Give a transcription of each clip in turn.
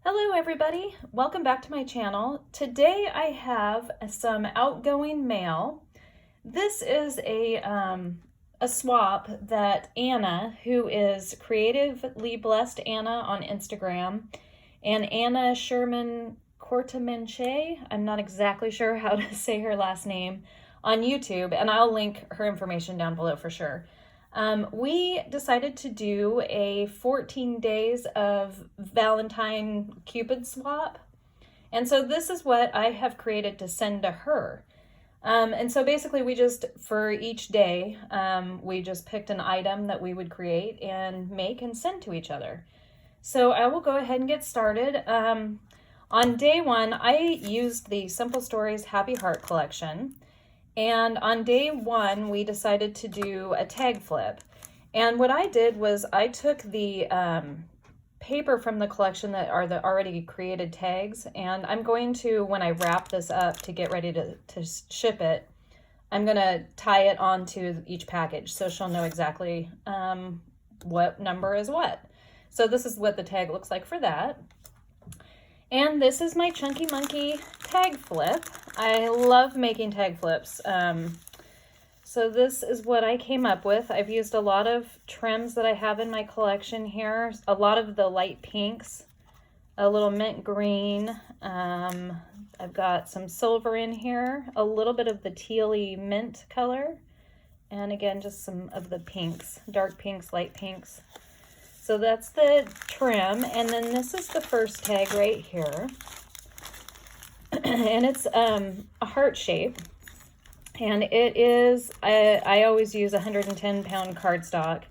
Hello everybody, welcome back to my channel. Today I have some outgoing mail. This is a swap that Anna, who is Creatively Blessed Anna on Instagram, and Anna Sherman Courtemanche, I'm not exactly sure how to say her last name, on YouTube, and I'll link her information down below for sure. We decided to do a 14 days of Valentine Cupid swap. And so this is what I have created to send to her. And so basically we just, for each day, we just picked an item that we would create and make and send to each other. So I will go ahead and get started. On day one, I used the Simple Stories Happy Heart collection. And on day one, we decided to do a tag flip. And what I did was I took the paper from the collection that are the already created tags, and I'm going to, when I wrap this up to get ready to ship it, I'm going to tie it onto each package so she'll know exactly what number is what. So this is what the tag looks like for that. And this is my Chunky Monkey tag flip. I love making tag flips. So this is what I came up with. I've used a lot of trims that I have in my collection here. A lot of the light pinks, a little mint green. I've got some silver in here, a little bit of the tealy mint color. And again, just some of the pinks, dark pinks, light pinks. So that's the trim, and then this is the first tag right here. And it's a heart shape, and it is, I always use 110-pound cardstock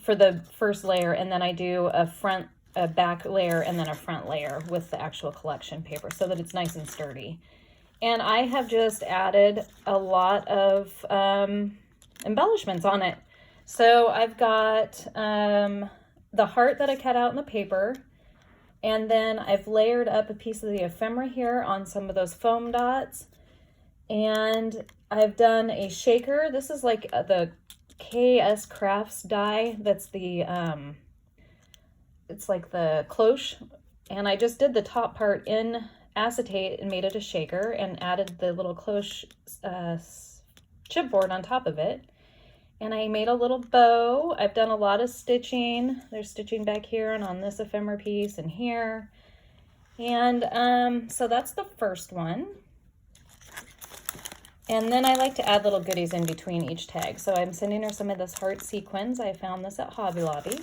for the first layer, and then I do a back layer and then a front layer with the actual collection paper so that it's nice and sturdy. And I have just added a lot of embellishments on it. So I've got the heart that I cut out in the paper, and then I've layered up a piece of the ephemera here on some of those foam dots, and I've done a shaker. This is like the KS Crafts die. That's the, it's like the cloche, and I just did the top part in acetate and made it a shaker and added the little cloche chipboard on top of it. And I made a little bow. I've done a lot of stitching. There's stitching back here and on this ephemera piece and here. And so that's the first one. And then I like to add little goodies in between each tag. So I'm sending her some of this heart sequins. I found this at Hobby Lobby.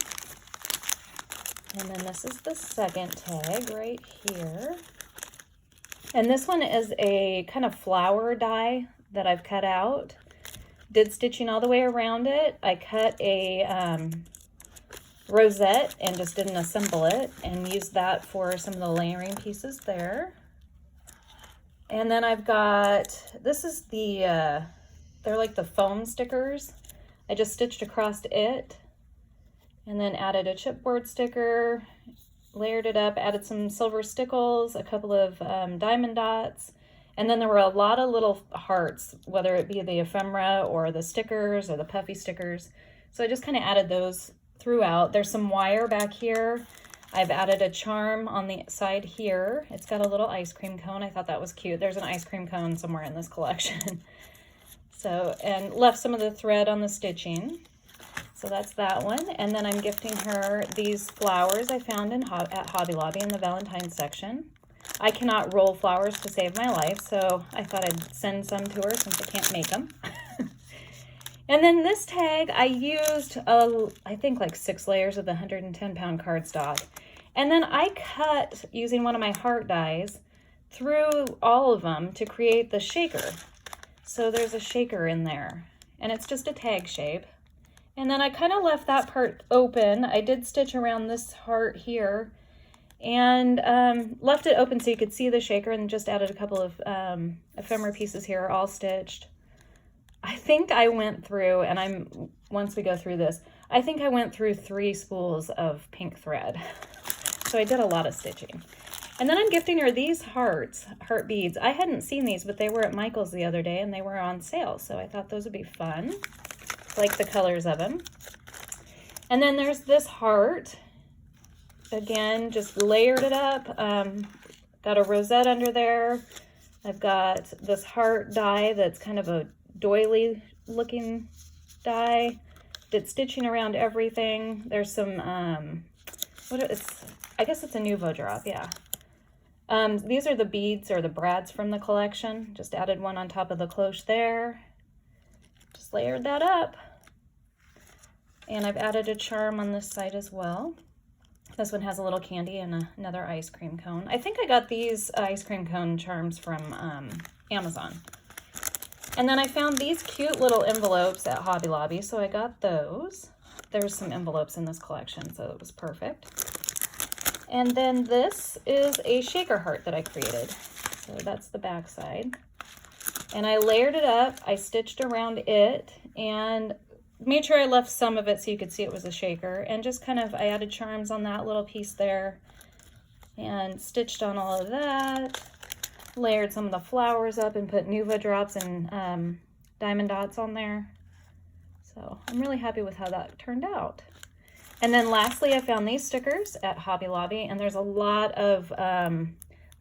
And then this is the second tag right here. And this one is a kind of flower die that I've cut out. Did stitching all the way around it. I cut a rosette and just didn't assemble it, and used that for some of the layering pieces there. And then I've got, this is the, they're like the foam stickers. I just stitched across it and then added a chipboard sticker, layered it up, added some silver stickles, a couple of diamond dots. And then there were a lot of little hearts, whether it be the ephemera or the stickers or the puffy stickers. So I just kind of added those throughout. There's some wire back here. I've added a charm on the side here. It's got a little ice cream cone. I thought that was cute. There's an ice cream cone somewhere in this collection. So, and left some of the thread on the stitching. So that's that one. And then I'm gifting her these flowers I found at Hobby Lobby in the Valentine section. I cannot roll flowers to save my life, so I thought I'd send some to her since I can't make them. And then this tag, I used, I think like 6 layers of the 110-pound cardstock. And then I cut, using one of my heart dies, through all of them to create the shaker. So there's a shaker in there, and it's just a tag shape. And then I kind of left that part open. I did stitch around this heart here, and left it open so you could see the shaker, and just added a couple of ephemera pieces here, all stitched. I think I went through, and once we go through this, I think I went through 3 spools of pink thread. So I did a lot of stitching. And then I'm gifting her these heart beads. I hadn't seen these, but they were at Michael's the other day, and they were on sale, so I thought those would be fun. Like the colors of them. And then there's this heart. again, just layered it up. Got a rosette under there. I've got this heart die that's kind of a doily looking die. Did stitching around everything. There's some, I guess it's a nouveau drop, yeah. These are the beads or the brads from the collection. Just added one on top of the cloche there. Just layered that up. And I've added a charm on this side as well. This one has a little candy and another ice cream cone. I think I got these ice cream cone charms from Amazon. And then I found these cute little envelopes at Hobby Lobby, so I got those. There's some envelopes in this collection, so it was perfect. And then this is a shaker heart that I created. So that's the back side. And I layered it up, I stitched around it, and made sure I left some of it so you could see it was a shaker, and just kind of, I added charms on that little piece there and stitched on all of that, layered some of the flowers up and put nouveau drops and diamond dots on there. So I'm really happy with how that turned out. And then lastly, I found these stickers at Hobby Lobby, and there's a lot of the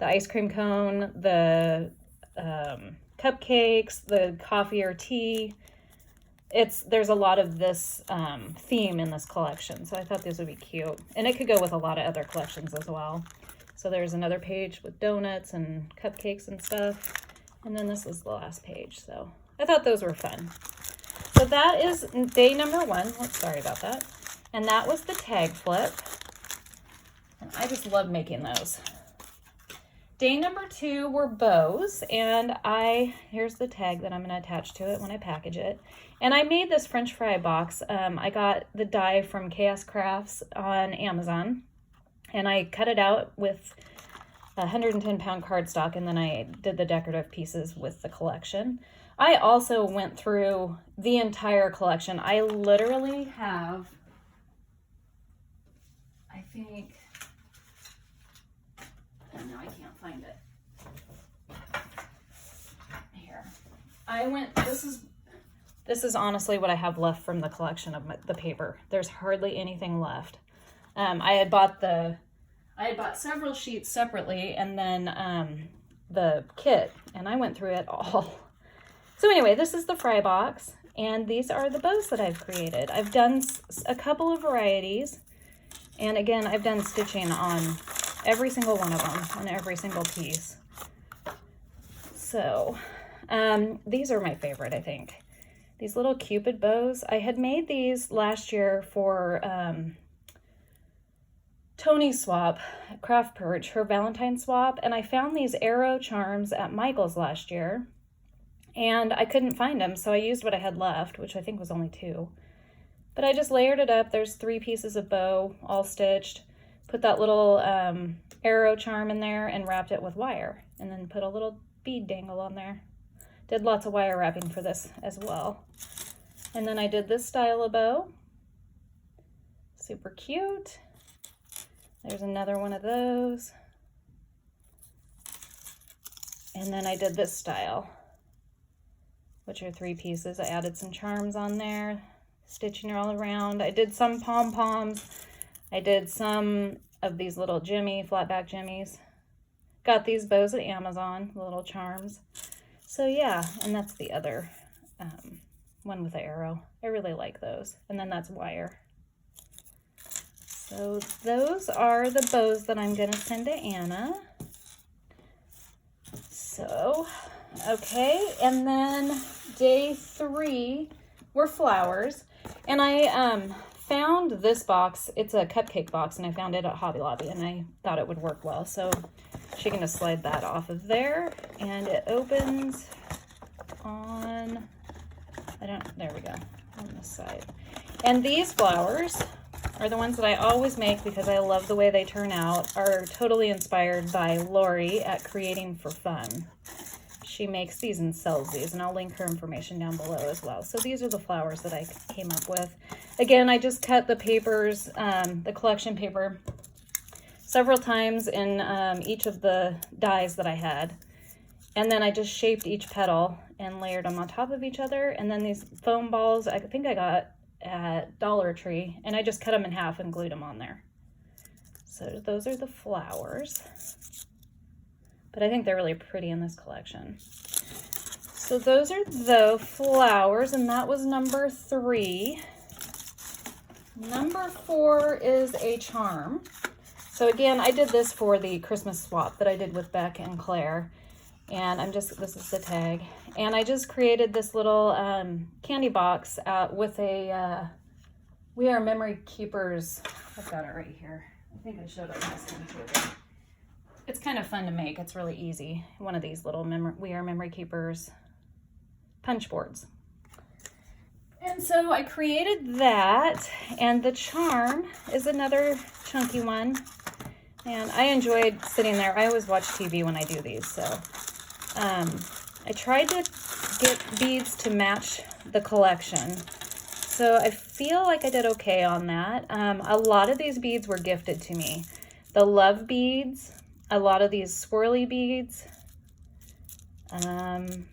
ice cream cone, the cupcakes, the coffee or tea. There's a lot of this theme in this collection, so I thought these would be cute. And it could go with a lot of other collections as well. So there's another page with donuts and cupcakes and stuff. And then this is the last page, so I thought those were fun. So that is day number 1. Sorry about that. And that was the tag flip. And I just love making those. Day number 2 were bows, and here's the tag that I'm going to attach to it when I package it. And I made this French fry box. I got the die from Chaos Crafts on Amazon, and I cut it out with 110-pound cardstock, and then I did the decorative pieces with the collection. I also went through the entire collection. I literally have, I think, oh no, I can't find it. Here. This is honestly what I have left from the collection of the paper. There's hardly anything left. I had bought several sheets separately, and then the kit, and I went through it all. So anyway, this is the fry box, and these are the bows that I've created. I've done a couple of varieties, and again, I've done stitching on every single one of them, on every single piece. So these are my favorite, I think. These little Cupid bows. I had made these last year for Tony's swap, Craft Perch, her Valentine swap, and I found these arrow charms at Michael's last year, and I couldn't find them, so I used what I had left, which I think was only 2. But I just layered it up. There's 3 pieces of bow, all stitched. Put that little arrow charm in there and wrapped it with wire, and then put a little bead dangle on there. Did lots of wire wrapping for this as well. And then I did this style of bow. Super cute. There's another one of those. And then I did this style, which are 3 pieces. I added some charms on there, stitching all around. I did some pom-poms. I did some of these little flat back jimmies. Got these bows at Amazon, the little charms. So yeah, and that's the other one with the arrow. I really like those. And then that's wire. So those are the bows that I'm going to send to Anna. So, okay, and then day 3 were flowers. And I found this box. It's a cupcake box, and I found it at Hobby Lobby, and I thought it would work well. So she's going to slide that off of there, and it opens on, there we go, on this side. And these flowers are the ones that I always make because I love the way they turn out, are totally inspired by Lori at Creating for Fun. She makes these and sells these, and I'll link her information down below as well. So these are the flowers that I came up with. Again, I just cut the papers, the collection paper, several times in each of the dies that I had. And then I just shaped each petal and layered them on top of each other. And then these foam balls, I think I got at Dollar Tree, and I just cut them in half and glued them on there. So those are the flowers. But I think they're really pretty in this collection. So those are the flowers, and that was number 3. Number 4 is a charm. So again, I did this for the Christmas swap that I did with Beck and Claire. And this is the tag. And I just created this little candy box with a, We Are Memory Keepers. I've got it right here. I think I showed it last time too. It's kind of fun to make. It's really easy. One of these little We Are Memory Keepers punch boards. And so I created that, and the charm is another chunky one. And I enjoyed sitting there. I always watch TV when I do these, so I tried to get beads to match the collection. So I feel like I did okay on that. A lot of these beads were gifted to me. The love beads, a lot of these swirly beads, the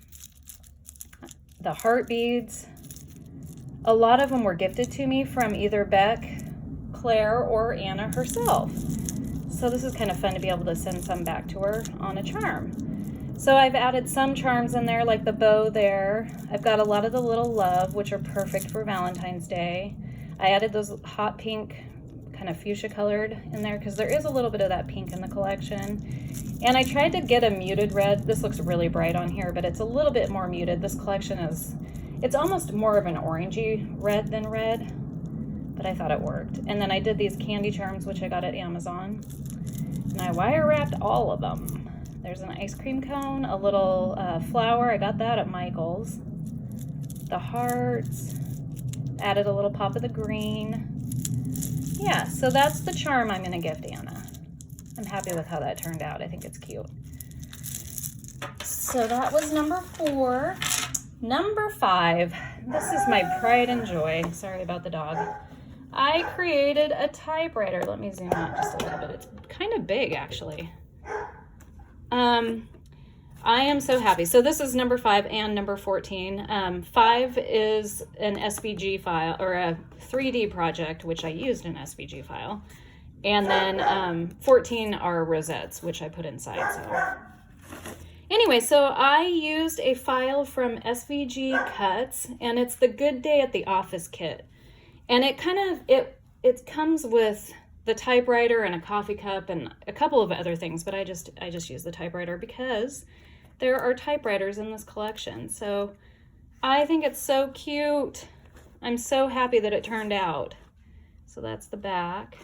heart beads, a lot of them were gifted to me from either Beck, Claire, or Anna herself. So this is kind of fun to be able to send some back to her on a charm. So I've added some charms in there, like the bow there. I've got a lot of the little love, which are perfect for Valentine's Day. I added those hot pink, kind of fuchsia colored in there, because there is a little bit of that pink in the collection. And I tried to get a muted red. This looks really bright on here, but it's a little bit more muted. This collection it's almost more of an orangey red than red, but I thought it worked. And then I did these candy charms, which I got at Amazon. And I wire wrapped all of them. There's an ice cream cone, a little flower. I got that at Michael's. The hearts. Added a little pop of the green. Yeah, so that's the charm I'm going to gift Anna. I'm happy with how that turned out. I think it's cute. So that was number 4. Number 5. This is my pride and joy. Sorry about the dog. I created a typewriter. Let me zoom out just a little bit. It's kind of big, actually. I am so happy. So this is number 5 and number 14. 5 is an SVG file, or a 3D project, which I used an SVG file. And then 14 are rosettes, which I put inside. So anyway, so I used a file from SVG Cuts, and it's the Good Day at the Office kit. And it kind of, it comes with the typewriter and a coffee cup and a couple of other things, but I just use the typewriter because there are typewriters in this collection. So I think it's so cute. I'm so happy that it turned out. So that's the back.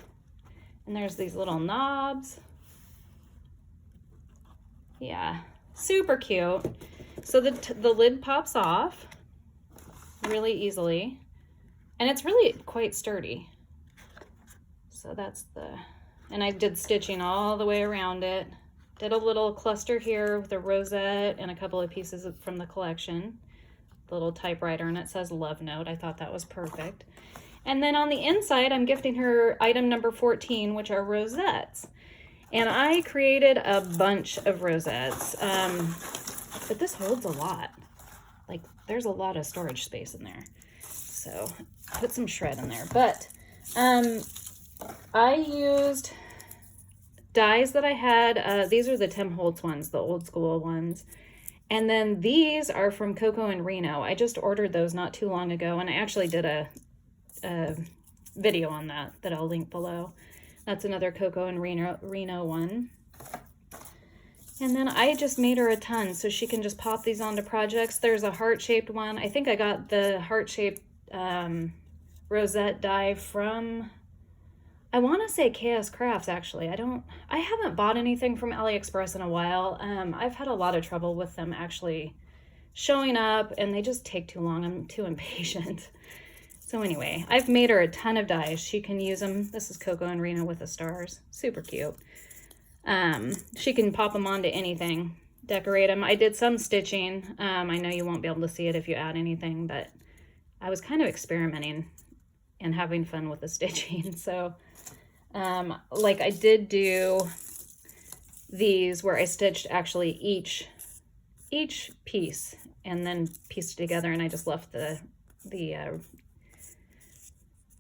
And there's these little knobs. Yeah, super cute. So the lid pops off really easily, and it's really quite sturdy. So that's and I did stitching all the way around it. Did a little cluster here with a rosette and a couple of pieces from the collection. The little typewriter, and it says love note. I thought that was perfect. And then on the inside, I'm gifting her item number 14, which are rosettes. And I created a bunch of rosettes, but this holds a lot. Like, there's a lot of storage space in there. So put some shred in there. But I used dies that I had. These are the Tim Holtz ones, the old school ones. And then these are from Coco and Reno. I just ordered those not too long ago, and I actually did a video on that I'll link below. That's another Coco and Reno one. And then I just made her a ton so she can just pop these onto projects. There's a heart-shaped one. I think I got the heart-shaped rosette die from, I want to say KS Crafts, actually. I haven't bought anything from AliExpress in a while. I've had a lot of trouble with them actually showing up, and they just take too long. I'm too impatient. So anyway, I've made her a ton of dies. She can use them. This is Coco and Reno with the stars. Super cute. She can pop them onto anything, decorate them. I did some stitching. I know you won't be able to see it if you add anything, but I was kind of experimenting and having fun with the stitching. So like I did do these where I stitched actually each piece and then pieced it together, and I just left the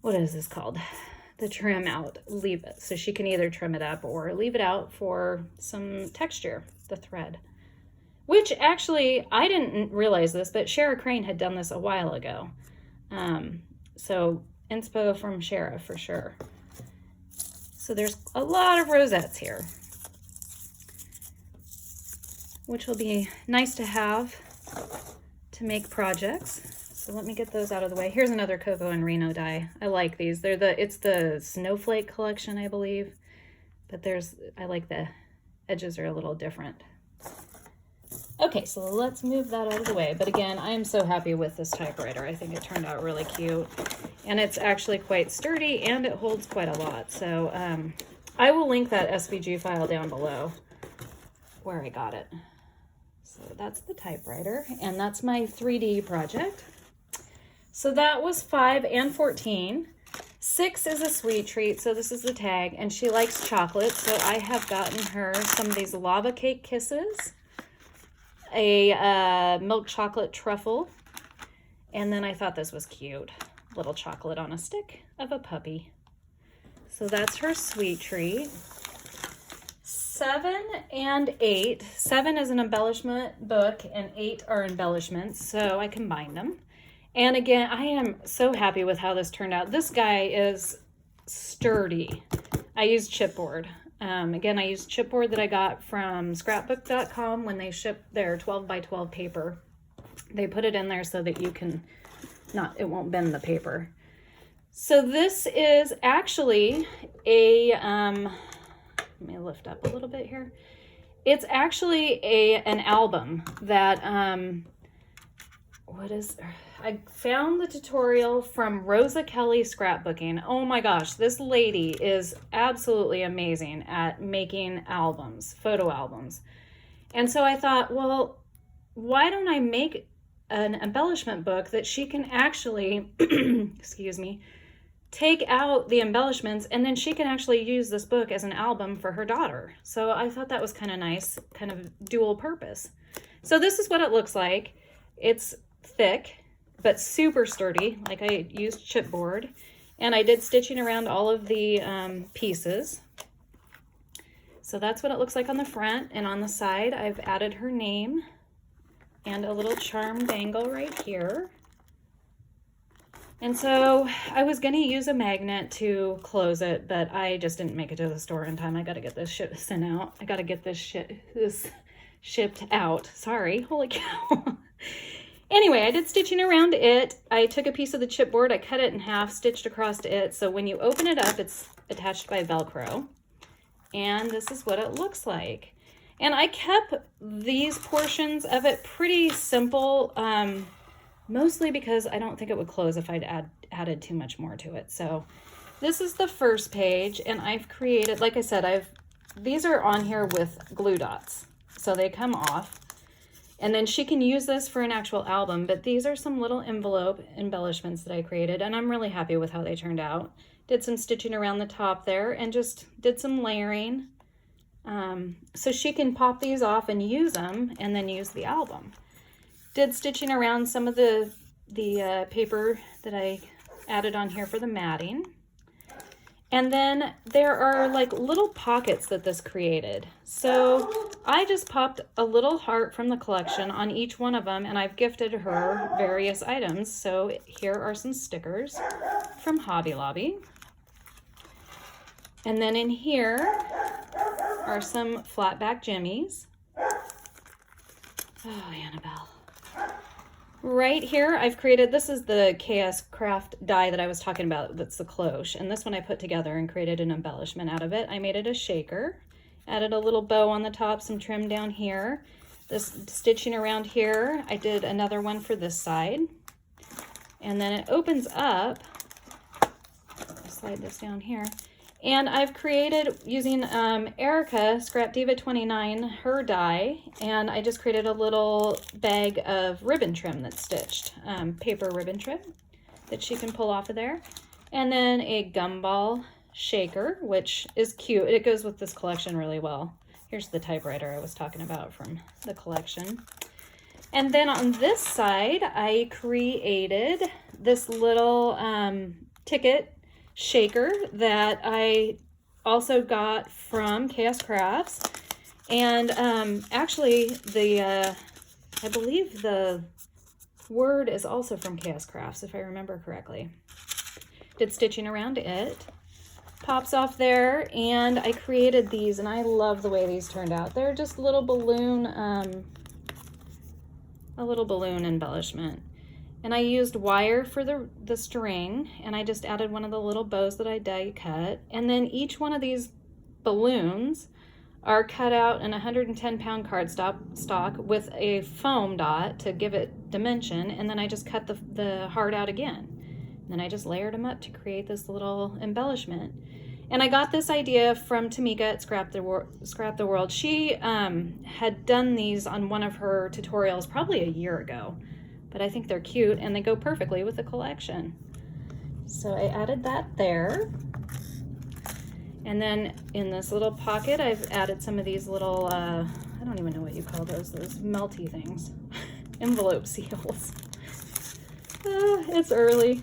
what is this called? the trim out, leave it. So she can either trim it up or leave it out for some texture, the thread. Which actually, I didn't realize this, but Shara Crane had done this a while ago. So inspo from Shara for sure. So there's a lot of rosettes here, which will be nice to have to make projects. So let me get those out of the way. Here's another Cocoa and Reno die. I like these. It's the Snowflake collection, I believe. But I like the edges are a little different. Okay, so let's move that out of the way. But again, I am so happy with this typewriter. I think it turned out really cute. And it's actually quite sturdy and it holds quite a lot. So I will link that SVG file down below where I got it. So that's the typewriter, and that's my 3D project. So that was 5 and 14. 6 is a sweet treat, so this is the tag, and she likes chocolate, so I have gotten her some of these lava cake kisses, a milk chocolate truffle, and then I thought this was cute. Little chocolate on a stick of a puppy. So that's her sweet treat. 7 and 8. 7 is an embellishment book and 8 are embellishments, so I combined them. And again, I am so happy with how this turned out. This guy is sturdy. I used chipboard. Again, I used chipboard that I got from scrapbook.com when they ship their 12 by 12 paper. They put it in there so that you can it won't bend the paper. So this is actually a let me lift up a little bit here. It's actually an album that I found the tutorial from Rosa Kelly Scrapbooking. Oh my gosh, this lady is absolutely amazing at making albums, photo albums. And so I thought, well, why don't I make an embellishment book that she can actually, excuse me, take out the embellishments, and then she can actually use this book as an album for her daughter. So I thought that was kind of nice, kind of dual purpose. So this is what it looks like. It's thick, but super sturdy. Like, I used chipboard, and I did stitching around all of the pieces. So that's what it looks like on the front, and on the side I've added her name and a little charm bangle right here. And so I was going to use a magnet to close it, but I just didn't make it to the store in time. I got to get this shit sent out. I got to get this shipped out. Sorry. Holy cow. Anyway, I did stitching around it. I took a piece of the chipboard, I cut it in half, stitched across it. So when you open it up, it's attached by Velcro. And this is what it looks like. And I kept these portions of it pretty simple, mostly because I don't think it would close if I'd added too much more to it. So this is the first page, and I've created, like I said, these are on here with glue dots, so they come off. And then she can use this for an actual album, but these are some little envelope embellishments that I created, and I'm really happy with how they turned out. Did some stitching around the top there, and just did some layering. So she can pop these off and use them, and then use the album. Did stitching around some of the paper that I added on here for the matting. And then there are like little pockets that this created. So I just popped a little heart from the collection on each one of them, and I've gifted her various items. So here are some stickers from Hobby Lobby. And then in here are some flat back jimmies. Oh, Annabelle. Right here, I've created, this is the KS Craft die that I was talking about, that's the cloche. And this one I put together and created an embellishment out of it. I made it a shaker, added a little bow on the top, some trim down here. This stitching around here, I did another one for this side. And then it opens up, I'll slide this down here. And I've created, using Erica, Scrap Diva 29, her die, and I just created a little bag of ribbon trim that's stitched, paper ribbon trim that she can pull off of there. And then a gumball shaker, which is cute. It goes with this collection really well. Here's the typewriter I was talking about from the collection. And then on this side, I created this little ticket shaker that I also got from Chaos Crafts. And actually, I believe the word is also from Chaos Crafts, if I remember correctly. Did stitching around it. Pops off there, and I created these, and I love the way these turned out. They're just little balloon, a little balloon embellishment. And I used wire for the string, and I just added one of the little bows that I die cut. And then each one of these balloons are cut out in 110-pound cardstock with a foam dot to give it dimension, and then I just cut the heart out again. And then I just layered them up to create this little embellishment. And I got this idea from Tamika at Scrapdaworld. She had done these on one of her tutorials probably a year ago, but I think they're cute and they go perfectly with the collection. So I added that there. And then in this little pocket, I've added some of these little, I don't even know what you call those melty things, envelope seals. It's early.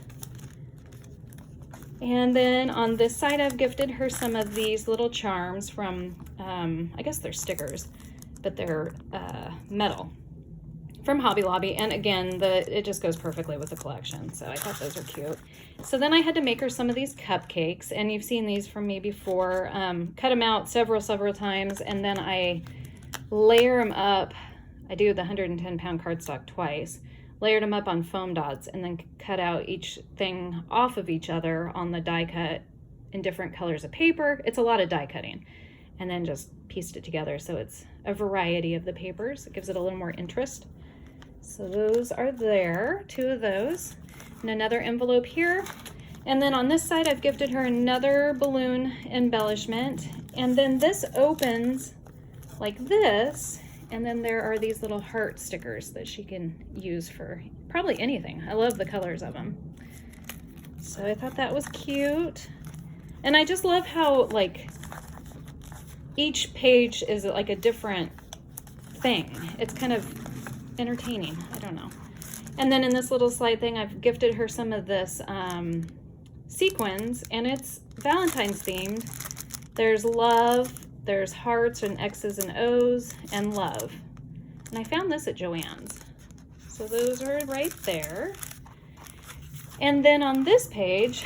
And then on this side, I've gifted her some of these little charms from, I guess they're stickers, but they're metal from Hobby Lobby. And again, it just goes perfectly with the collection. So I thought those are cute. So then I had to make her some of these cupcakes, and you've seen these from me before. Cut them out several times, and then I layer them up. I do the 110-pound cardstock twice. Layered them up on foam dots, and then cut out each thing off of each other on the die cut in different colors of paper. It's a lot of die cutting. And then just pieced it together so it's a variety of the papers. It gives it a little more interest. So those are there, 2 of those. And another envelope here. And then on this side, I've gifted her another balloon embellishment. And then this opens like this. And then there are these little heart stickers that she can use for probably anything. I love the colors of them. So I thought that was cute. And I just love how like each page is like a different thing. It's kind of entertaining. I don't know. And then in this little slide thing, I've gifted her some of this sequins, and it's Valentine's themed. There's love. There's hearts and X's and O's and love. And I found this at Joann's. So those are right there. And then on this page,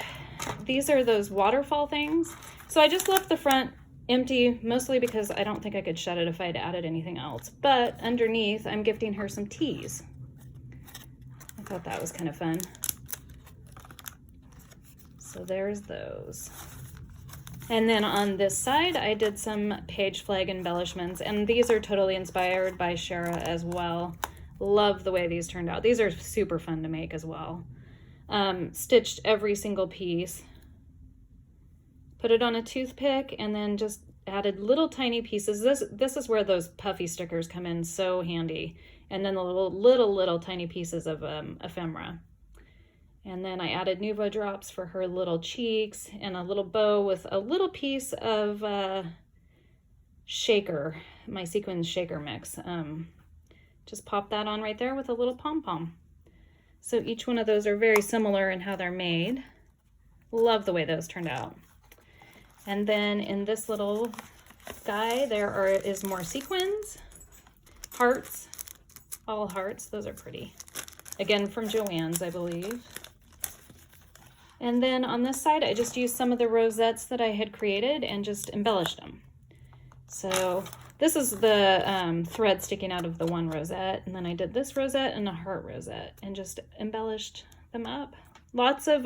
these are those waterfall things. So I just left the front empty, mostly because I don't think I could shut it if I had added anything else. But underneath, I'm gifting her some teas. I thought that was kind of fun. So there's those. And then on this side, I did some page flag embellishments, and these are totally inspired by Shara as well. Love the way these turned out. These are super fun to make as well. Stitched every single piece, put it on a toothpick, and then just added little tiny pieces. This is where those puffy stickers come in so handy. And then the little tiny pieces of ephemera. And then I added Nuvo drops for her little cheeks and a little bow with a little piece of shaker, my sequin shaker mix. Just pop that on right there with a little pom-pom. So each one of those are very similar in how they're made. Love the way those turned out. And then in this little guy, is more sequins, hearts, all hearts. Those are pretty. Again, from Joann's, I believe. And then on this side, I just used some of the rosettes that I had created and just embellished them. So this is the thread sticking out of the one rosette. And then I did this rosette and a heart rosette and just embellished them up. Lots of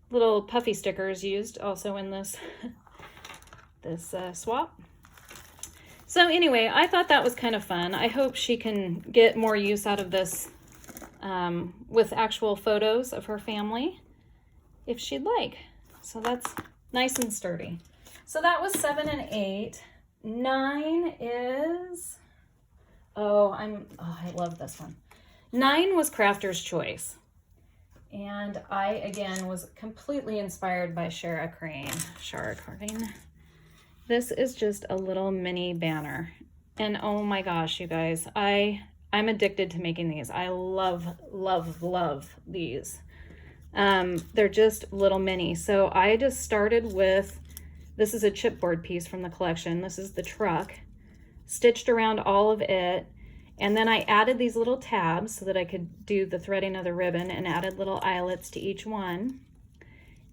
little puffy stickers used also in this, this swap. So anyway, I thought that was kind of fun. I hope she can get more use out of this with actual photos of her family if she'd like. So that's nice and sturdy. So that was 7 and 8. 9 is, I love this one. 9 was Crafter's Choice. And I, again, was completely inspired by Shara Crane. This is just a little mini banner. And oh my gosh, you guys, I'm addicted to making these. I love these. They're just little mini. So I just started with, this is a chipboard piece from the collection. This is the truck. Stitched around all of it. And then I added these little tabs so that I could do the threading of the ribbon, and added little eyelets to each one.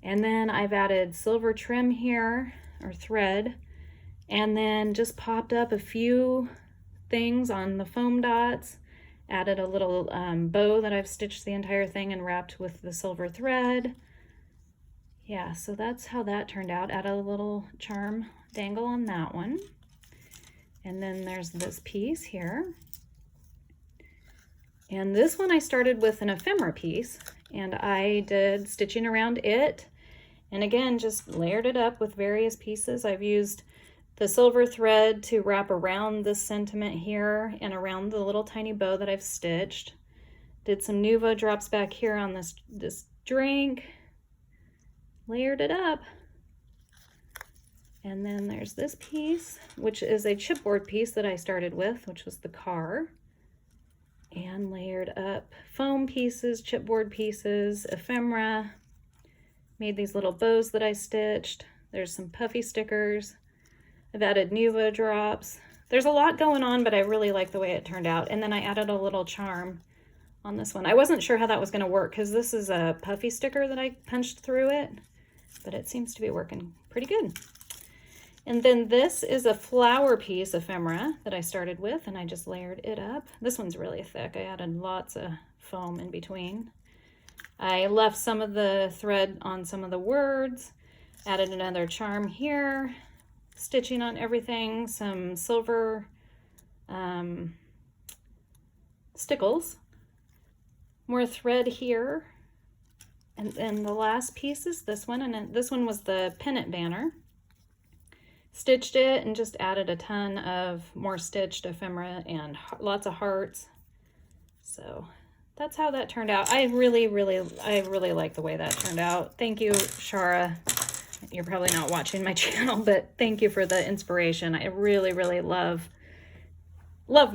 And then I've added silver trim here, or thread, and then just popped up a few things on the foam dots. Added a little bow that I've stitched the entire thing and wrapped with the silver thread. Yeah, so that's how that turned out. Added a little charm dangle on that one. And then there's this piece here. And this one I started with an ephemera piece, and I did stitching around it. And again, just layered it up with various pieces. I've used the silver thread to wrap around this sentiment here and around the little tiny bow that I've stitched. Did some Nuvo drops back here on this drink. Layered it up. And then there's this piece, which is a chipboard piece that I started with, which was the car. And layered up foam pieces, chipboard pieces, ephemera. Made these little bows that I stitched. There's some puffy stickers. I've added Nuvo drops. There's a lot going on, but I really like the way it turned out. And then I added a little charm on this one. I wasn't sure how that was going to work because this is a puffy sticker that I punched through it, but it seems to be working pretty good. And then this is a flower piece ephemera that I started with, and I just layered it up. This one's really thick. I added lots of foam in between. I left some of the thread on some of the words, added another charm here, stitching on everything, some silver stickles, more thread here, and then the last piece is this one, and then this one was the pennant banner. Stitched it and just added a ton of more stitched ephemera and lots of hearts. So that's how that turned out. I really like the way that turned out. Thank you, Shara. You're probably not watching my channel, but thank you for the inspiration. I really love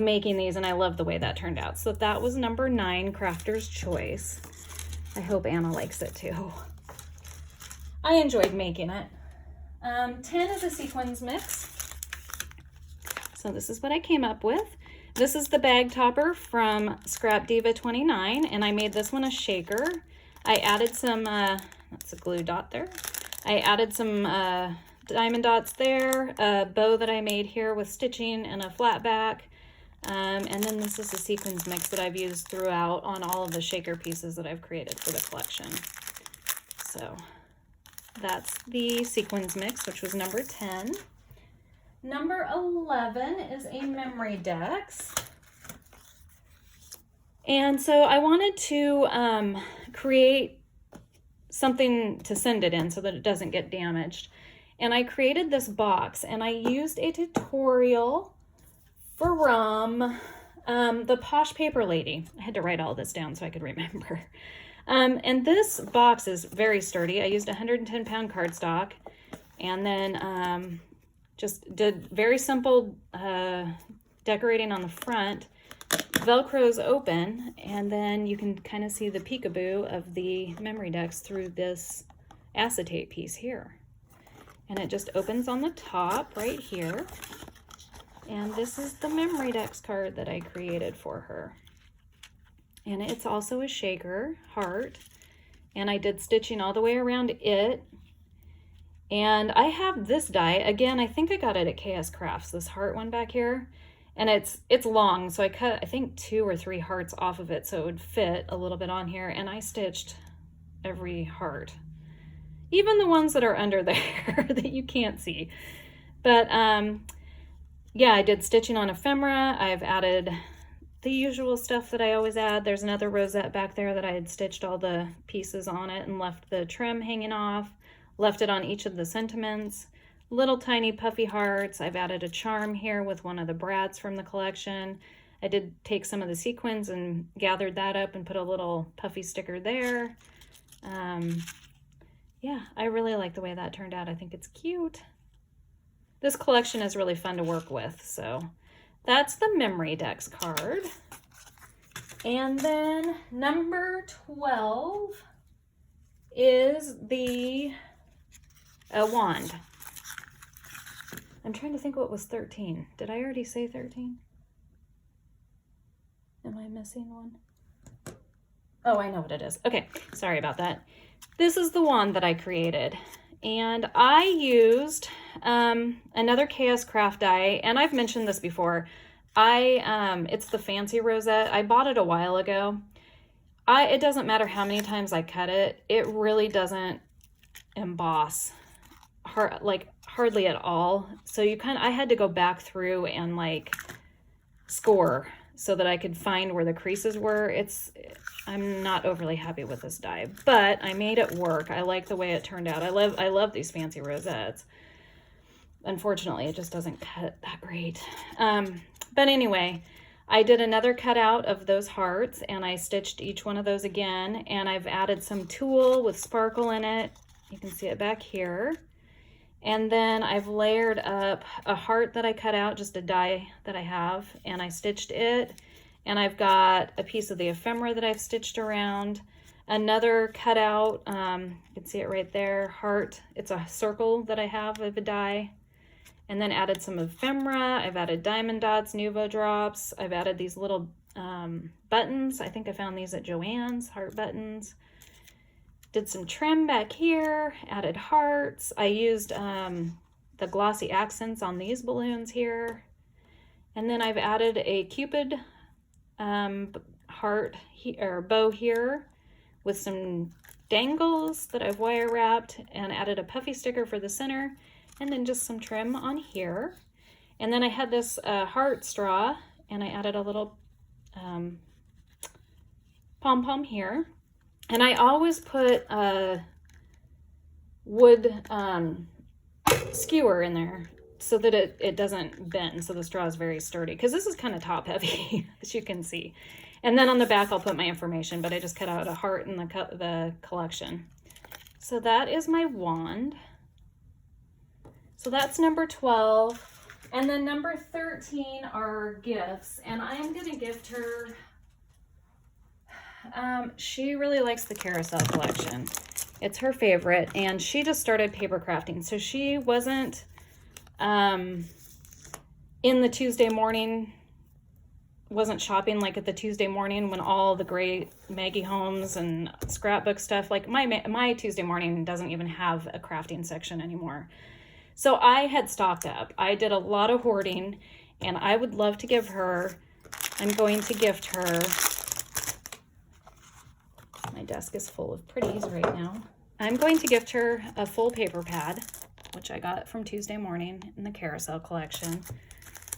making these, and I love the way that turned out. So that was number 9, Crafter's Choice. I hope Anna likes it too. I enjoyed making it. 10 is a sequins mix. So this is what I came up with. This is the bag topper from Scrap Diva 29, and I made this one a shaker. I added some, that's a glue dot there. I added some diamond dots there, a bow that I made here with stitching and a flat back. And then this is a sequins mix that I've used throughout on all of the shaker pieces that I've created for the collection. So that's the sequins mix, which was number 10. Number 11 is a memory dex. And so I wanted to create something to send it in so that it doesn't get damaged. And I created this box, and I used a tutorial from the Posh Paper Lady. I had to write all this down so I could remember. And this box is very sturdy. I used 110-pound cardstock, and then just did very simple decorating on the front. Velcro's open, and then you can kind of see the peekaboo of the memory decks through this acetate piece here. And it just opens on the top right here. And this is the memory decks card that I created for her. And it's also a shaker heart, and I did stitching all the way around it. And I have this die again. I think I got it at KS Crafts, this heart one back here, and it's long, so I cut I think 2 or 3 hearts off of it so it would fit a little bit on here, and I stitched every heart, even the ones that are under there that you can't see. But yeah, I did stitching on ephemera. I've added the usual stuff that I always add. There's another rosette back there that I had stitched all the pieces on it and left the trim hanging off, left it on each of the sentiments. Little tiny puffy hearts. I've added a charm here with one of the brads from the collection. I did take some of the sequins and gathered that up and put a little puffy sticker there. Yeah, I really like the way that turned out. I think it's cute. This collection is really fun to work with, so that's the memory decks card. And then number 12 is the wand. I'm trying to think what was 13. Did I already say 13? Am I missing one? Oh, I know what it is. Okay, sorry about that. This is the wand that I created. And I used another KS craft die, and I've mentioned this before. It's the fancy rosette. I bought it a while ago. It doesn't matter how many times I cut it. It really doesn't emboss hardly at all. So I had to go back through and like score so that I could find where the creases were. I'm not overly happy with this die, but I made it work. I like the way it turned out. I love these fancy rosettes. Unfortunately, it just doesn't cut that great. But anyway, I did another cutout of those hearts, and I stitched each one of those again, and I've added some tulle with sparkle in it. You can see it back here. And then I've layered up a heart that I cut out, just a die that I have, and I stitched it. And I've got a piece of the ephemera that I've stitched around. Another cutout, you can see it right there, heart. It's a circle that I have of a die. And then added some ephemera. I've added diamond dots, Nuvo drops. I've added these little buttons. I think I found these at Joann's, heart buttons. Did some trim back here, added hearts. I used the glossy accents on these balloons here. And then I've added a Cupid heart or bow here with some dangles that I've wire wrapped, and added a puffy sticker for the center, and then just some trim on here. And then I had this heart straw, and I added a little pom-pom here. And I always put a wood skewer in there so that it doesn't bend, so the straw is very sturdy, because this is kind of top heavy, as you can see. And then on the back I'll put my information, but I just cut out a heart in the collection. So that is my wand. So that's number 12. And then number 13 are gifts, and I am going to gift her, she really likes the Carousel collection. It's her favorite, and she just started paper crafting, so she wasn't in the Tuesday morning, wasn't shopping like at the Tuesday morning when all the great Maggie Holmes and scrapbook stuff, like my Tuesday morning doesn't even have a crafting section anymore. So I had stocked up. I did a lot of hoarding, and I would love to give her, I'm going to gift her, my desk is full of pretties right now. I'm going to gift her a full paper pad, which I got from Tuesday morning in the Carousel collection.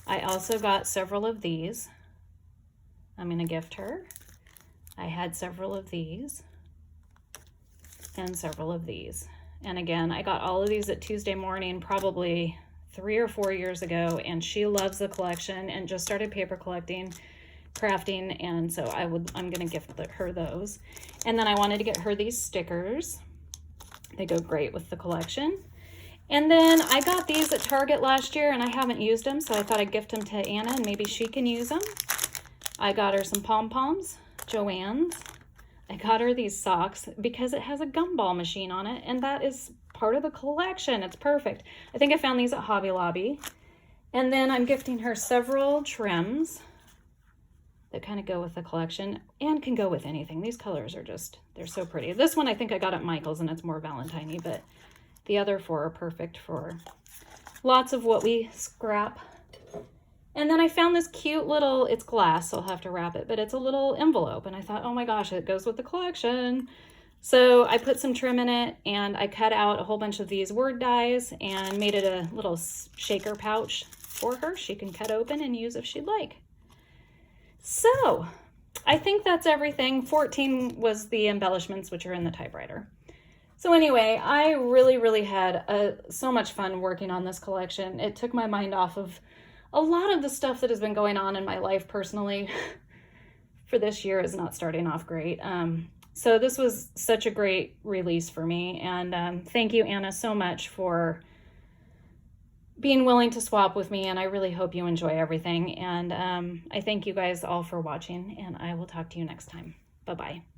I also got several of these. I'm going to gift her. I had several of these and several of these. And again, I got all of these at Tuesday morning, probably 3 or 4 years ago, and she loves the collection and just started paper collecting, crafting, and so I'm going to gift her those. And then I wanted to get her these stickers. They go great with the collection. And then I got these at Target last year, and I haven't used them, so I thought I'd gift them to Anna, and maybe she can use them. I got her some pom-poms, Joann's. I got her these socks because it has a gumball machine on it, and that is part of the collection. It's perfect. I think I found these at Hobby Lobby. And then I'm gifting her several trims that kind of go with the collection and can go with anything. These colors are just, they're so pretty. This one I think I got at Michael's, and it's more Valentine-y, but the other 4 are perfect for lots of what we scrap. And then I found this cute little, it's glass, so I'll have to wrap it, but it's a little envelope. And I thought, oh my gosh, it goes with the collection. So I put some trim in it, and I cut out a whole bunch of these word dies and made it a little shaker pouch for her. She can cut open and use if she'd like. So I think that's everything. 14 was the embellishments, which are in the typewriter. So anyway, I really had so much fun working on this collection. It took my mind off of a lot of the stuff that has been going on in my life personally for this year is not starting off great. So this was such a great release for me. And thank you, Anna, so much for being willing to swap with me. And I really hope you enjoy everything. And I thank you guys all for watching, and I will talk to you next time. Bye-bye.